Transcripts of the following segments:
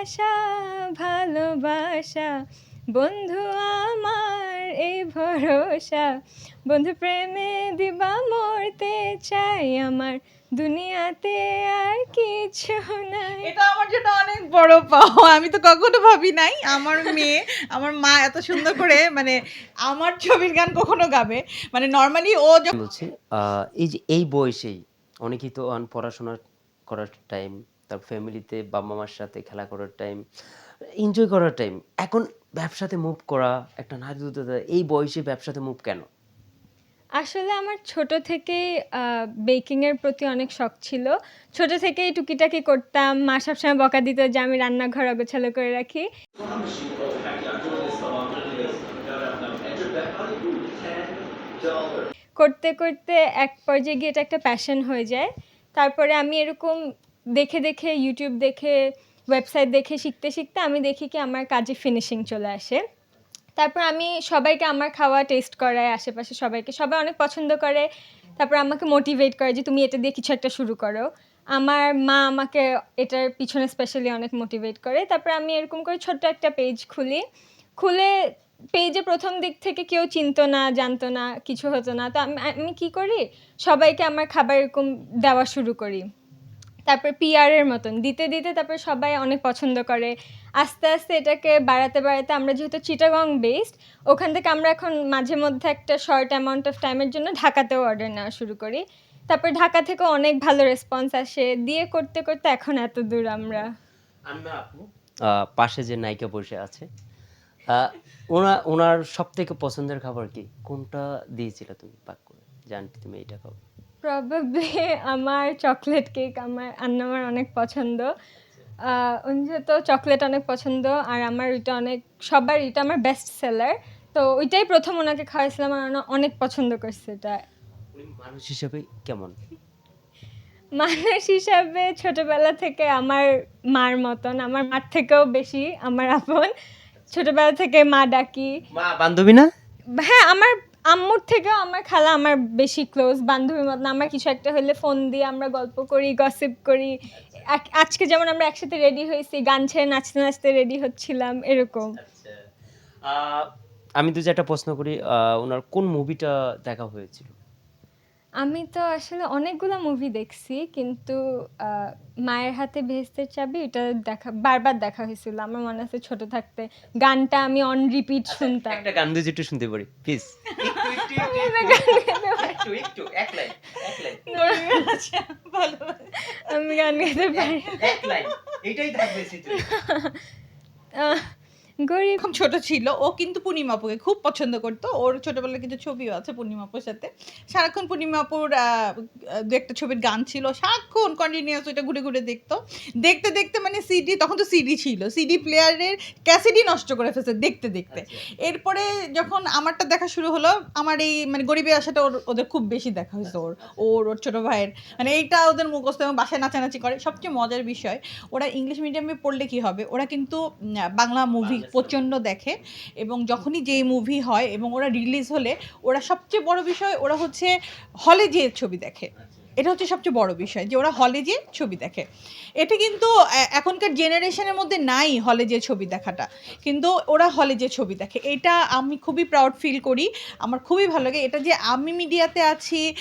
আশা ভালোবাসা বন্ধু আমার এই ভরসা বন্ধু প্রেমে দিবা মরতে চাই আমার দুনিয়াতে আর কিছু নাই। এটা আমার জন্য অনেক বড় পাওয়া। আমি তো কখনো ভাবি নাই আমার মেয়ে, আমার মা এত সুন্দর করে মানে আমার ছবির গান কখনো গাবে। মানে নরমালি ও যখন বলছি এই যে এই বয়সেই অনেকেই তো পড়াশোনা করার টাইম, তার ফ্যামিলিতে বাবা মার সাথে খেলা করার টাইম, এনজয় করার টাইম। এখন ব্যবসাতে মুভ করা একটা নারী উদ্যোক্তা, এই বয়সে ব্যবসাতে মুভ কেন? আসলে আমার ছোট থেকেই বেকিংয়ের প্রতি অনেক শখ ছিল। ছোট থেকেই টুকিটাকি করতাম। মা সবসময় বকা দিত যে আমি রান্নাঘর অগোছালো করে রাখি। করতে, করতে এক পর্যায়ে গিয়ে এটা একটা প্যাশন হয়ে যায়। তারপরে আমি এরকম দেখে, দেখে YouTube দেখে, ওয়েবসাইট দেখে শিখতে, শিখতে আমি দেখি কি আমার কাজে ফিনিশিং চলে আসে। তারপর আমি সবাইকে আমার খাওয়া টেস্ট করাই, আশেপাশে সবাইকে। সবাই অনেক পছন্দ করে। তারপর আমাকে মোটিভেট করে যে, "তুমি এটা দিয়ে কিছু একটা শুরু করো।" আমার মা আমাকে এটার পিছনে স্পেশালি অনেক মোটিভেট করে। তারপর আমি এরকম করে ছোট্ট একটা পেজ খুলি। খুলে পেজে ১ম দিক থেকে কেউ চিনতো না, জানতো না, কিছু হতো না। তো আমি কি করি? সবাইকে আমার খাবার এরকম দেওয়া শুরু করি। তারপর PR এর মতন দিতে, দিতে তারপর সবাই অনেক পছন্দ করে। আস্তে, আস্তে এটাকে বাড়াতে, বাড়াতে আমরা যেহেতু চিটাগং বেসড, ওখান থেকে আমরা এখন মাঝে মধ্যে একটা শর্ট অ্যামাউন্ট অফ টাইমের জন্য ঢাকাতেও অর্ডার নেওয়া শুরু করি। তারপর ঢাকা থেকেও অনেক ভালো রেসপন্স আসে। দিয়ে করতে, করতে এখন এতদূর আমরা। আন্না আপু পাশে যে নায়িকা বসে আছে, ওনার সবথেকে পছন্দের খাবার কি? কোনটা দিয়েছিলে তুমি পাক করে? যে আন্টি তুমি এইটা খাও। প্রবাবলি আমার চকলেট কেক আমার অনেক পছন্দ। উনি তো চকলেট অনেক পছন্দ আর আমার ওইটা অনেক সবার এটা আমার বেস্ট সেলার। তো ওইটাই ১ম ওনাকে খাওয়াইছিলাম আর উনি অনেক পছন্দ করছে এটা। উনি মানুষ হিসেবে কেমন? মানুষ হিসাবে ছোটবেলা থেকে আমার মার মতন, আমার মার থেকেও বেশি আমার আপন। ছোটবেলা থেকে মা ডাকি। মা বান্ধবী না? হ্যাঁ, আমার আম্মুর থেকেও আমার খালা আমার বেশি ক্লোজ বান্ধবীর মতন। আমার কিছু একটা হলে ফোন দিয়ে আমরা গল্প করি, গসিপ করি। আজকে যেমন আমরা একসাথে রেডি হয়েছি, গান ছেড়ে নাচতে, নাচতে রেডি হচ্ছিলাম, এরকম। আচ্ছা। আমি তো যেটা প্রশ্ন করি, ওনার কোন মুভিটা দেখা হয়েছিল? আমি তো আসলে অনেকগুলো মুভি দেখছি, কিন্তু মায়ের হাতে ভেস্তের চাবি এটা বারবার দেখা হয়েছিল। আমার মনে আছে ছোট থাকতে গানটা আমি অন রিপিট শুনতাম। একটা গান দুই একটু শুনতে পারি প্লিজ? একটু এক লাইন আচ্ছা ভালো আমি গান গাইতে পারি। এক লাইন এটাই থাকবে স্মৃতি। আহ, গরিব যখন ছোট ছিল ও কিন্তু পূর্ণিমা আপুকে খুব পছন্দ করতো। ওর ছোটবেলায় কিন্তু ছবিও আছে পূর্ণিমা আপুর সাথে। সারাক্ষণ পূর্ণিমা আপুর দু একটা ছবির গান ছিল, সারাক্ষণ কন্টিনিউয়াস ওইটা ঘুরে ঘুরে দেখতো। দেখতে দেখতে মানে সিডি, তখন তো সিডি ছিল, সিডি প্লেয়ারের ক্যাসেটই নষ্ট করে ফেলছে দেখতে দেখতে। এরপরে যখন আমারটা দেখা শুরু হলো, আমার এই মানে গরিবের আশাটা ওদের খুব বেশি দেখা হয়েছে। ওর ছোট ভাইয়ের মানে এইটা ওদের মুখস্থ এবং বাসায় নাচানাচি করে। সবচেয়ে মজার বিষয়, ওরা ইংলিশ মিডিয়ামে পড়লে কি হবে, ওরা কিন্তু বাংলা মুভি প্রচণ্ড দেখে। এবং যখনই যেই মুভি হয় এবং ওরা রিলিজ হলে, ওরা সবচেয়ে বড় বিষয় ওরা হচ্ছে হলে যেয়ে ছবি দেখে। এটা হচ্ছে সবচেয়ে বড় বিষয় যে ওরা হলে যেয়ে ছবি দেখে। এটা কিন্তু এখনকার জেনারেশনের মধ্যে নাই হলে যেয়ে ছবি দেখাটা, কিন্তু ওরা হলে যেয়ে ছবি দেখে। এটা আমি খুবই প্রাউড ফিল করি, আমার খুবই ভালো লাগে। এটা যে আমি মিডিয়াতে আছি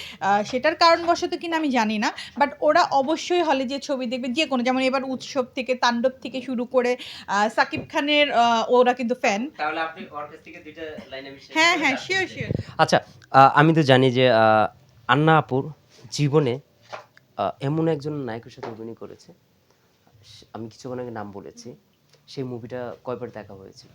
সেটার কারণবশত কিনা আমি জানি না, বাট ওরা অবশ্যই হলে যেয়ে ছবি দেখবে। যে কোনো, যেমন এবার উৎসব থেকে, তাণ্ডব থেকে শুরু করে সাকিব খানের ওরা কিন্তু ফ্যান। তাহলে আপনি ওর কাছ থেকে দুইটা লাইন আমি শেয়ার হ্যাঁ করে হ্যাঁ, তারপর শিওর যে- শিওর। আচ্ছা, আমি তো জানি যে আন্না আপুর জীবনে এমন একজন নায়কের সাথে অভিনয় করেছে, আমি কিছুক্ষণ আগে নাম বলেছি, সেই মুভিটা কয়বার দেখা হয়েছে?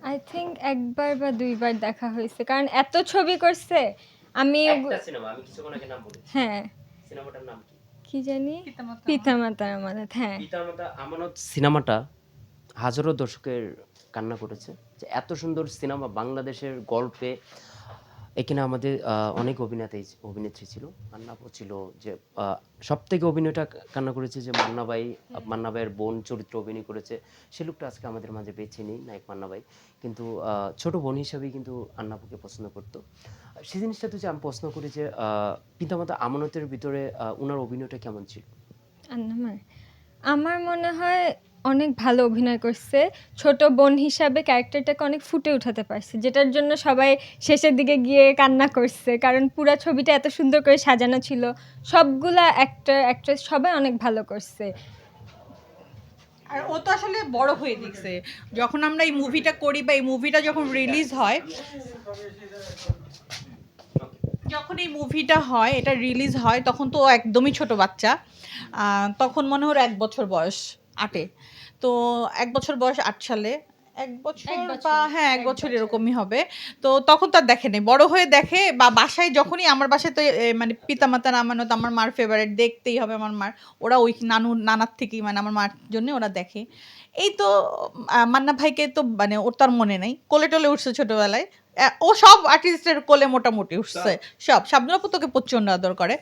আই থিঙ্ক একবার বা দুইবার দেখা হয়েছে, কারণ এত ছবি করছে। আমি একটা সিনেমা আমি কিছুক্ষণ আগে নাম বলেছি, হ্যাঁ, সিনেমাটার নাম কি? কি জানি, পিতামাতা পিতামাতার আমানত। হ্যাঁ, পিতামাতা আমানত সিনেমাটা হাজারো দর্শকের কান্না করেছে। যে এত সুন্দর সিনেমা বাংলাদেশের গল্পে, এখানে আমাদের অনেক অভিনেত্রী ছিল, মান্না আপু ছিল। যে সবথেকে অভিনয়টা কান্না করেছে যে মান্না ভাইয়ের বোন চরিত্রে অভিনয় করেছে। সে লোকটা আজকে আমাদের মাঝে বেঁচে নেই, নায়ক মান্না ভাই। কিন্তু ছোট বোন হিসাবেই কিন্তু আন্না আপুকে পছন্দ করতো। সেই জিনিসটা তো যে আমি প্রশ্ন করি যে পিতামাতা আমানতের ভিতরে উনার অভিনয়টা কেমন ছিল? আন্নামার আমার মনে হয় অনেক ভালো অভিনয় করছে। ছোট বোন হিসাবে ক্যারেক্টারটাকে অনেক ফুটে উঠাতে পারছে। যেটার জন্য সবাই শেষের দিকে গিয়ে কান্না করছে। কারণ পুরা ছবিটা এত সুন্দর করে সাজানো ছিল। সবগুলা অ্যাক্টর, অ্যাক্ট্রেস সবাই অনেক ভালো করছে। আর ও তো আসলে বড় হয়ে দেখছে, যখন আমরা এই মুভিটা করি বা এই মুভিটা যখন রিলিজ হয়, যখন এই মুভিটা হয়, এটা রিলিজ হয়, তখন তো ও একদমই ছোট বাচ্চা। তখন মনে হয় ওর 1 বছর বয়স, 8-এ। তো 1 বছর বয়স 8 সালে, 1 বছর এক বছর, বা হ্যাঁ 1 এক বছর বছর। এরকমই হবে। তো তখন তো আর দেখে নাই, বড় হয়ে দেখে বা বাসায় যখনই, আমার বাসায় তো মানে পিতামাতার আমানত আমার মার ফেভারিট, দেখতেই হবে আমার মার। ওরা ওই নানার থেকেই মানে আমার মার জন্য ওরা দেখে। এই তো মান্না ভাইকে তো মানে ওর তো আর মনে নাই, কোলে টোলে উঠছে ছোটবেলায়। ও সব আর্টিস্টের কোলে মোটামুটি উঠছে, সব। শাবনূর আপু তোকে প্রচণ্ড আদর করে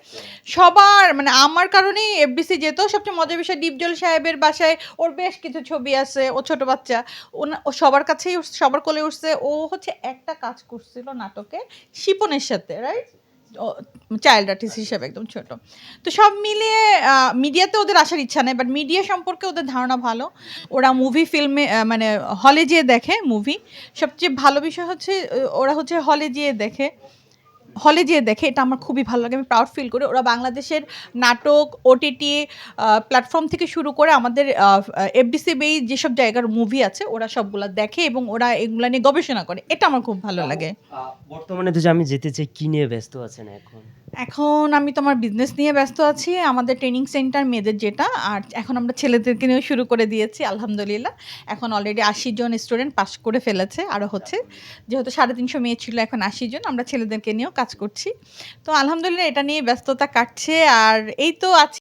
সবার, মানে আমার কারণেই এফডিসি যেত। সবচেয়ে মজার বিষয়, ডিপজল সাহেবের বাসায় ওর বেশ কিছু ছবি আছে, ও ছোট বাচ্চা, ও সবার কাছেই সবার কোলে উঠছে। ও হচ্ছে একটা কাজ করছিল নাটকে শিপনের সাথে, রাইট, চাইল্ড আর্টিস্ট হিসেবে একদম ছোট। তো সব মিলিয়ে মিডিয়াতে ওদের আসার ইচ্ছা নেই, বাট মিডিয়া সম্পর্কে ওদের ধারণা ভালো। ওরা মুভি ফিল্মে মানে হলে যেয়ে দেখে মুভি। সবচেয়ে ভালো বিষয় হচ্ছে ওরা হচ্ছে হলে যেয়ে দেখে, এটা আমার খুবই ভালো লাগে, আমি প্রাউড ফিল করি। ওরা বাংলাদেশের নাটক, ওটিটি প্ল্যাটফর্ম থেকে শুরু করে আমাদের এফডিসি বেই যেসব জায়গার মুভি আছে, ওরা সবগুলা দেখে এবং ওরা এগুলা নিয়ে গবেষণা করে। এটা আমার খুব ভালো লাগে। বর্তমানে তো যে আমি যেতে চাই, কি নিয়ে ব্যস্ত আছেন এখন? এখন আমি তোমার বিজনেস নিয়ে ব্যস্ত আছি, আমাদের ট্রেনিং সেন্টার মেয়েদের যেটা, আর এখন আমরা ছেলেদেরকে নিয়েও শুরু করে দিয়েছি আলহামদুলিল্লাহ। এখন অলরেডি 80 জন স্টুডেন্ট পাস করে ফেলেছে, আরও হচ্ছে। যেহেতু 350 মেয়ে ছিল, এখন 80 জন, আমরা ছেলেদেরকে নিয়েও কাজ করছি। তো আলহামদুলিল্লাহ এটা নিয়ে ব্যস্ততা কাটছে। আর এই তো আছি।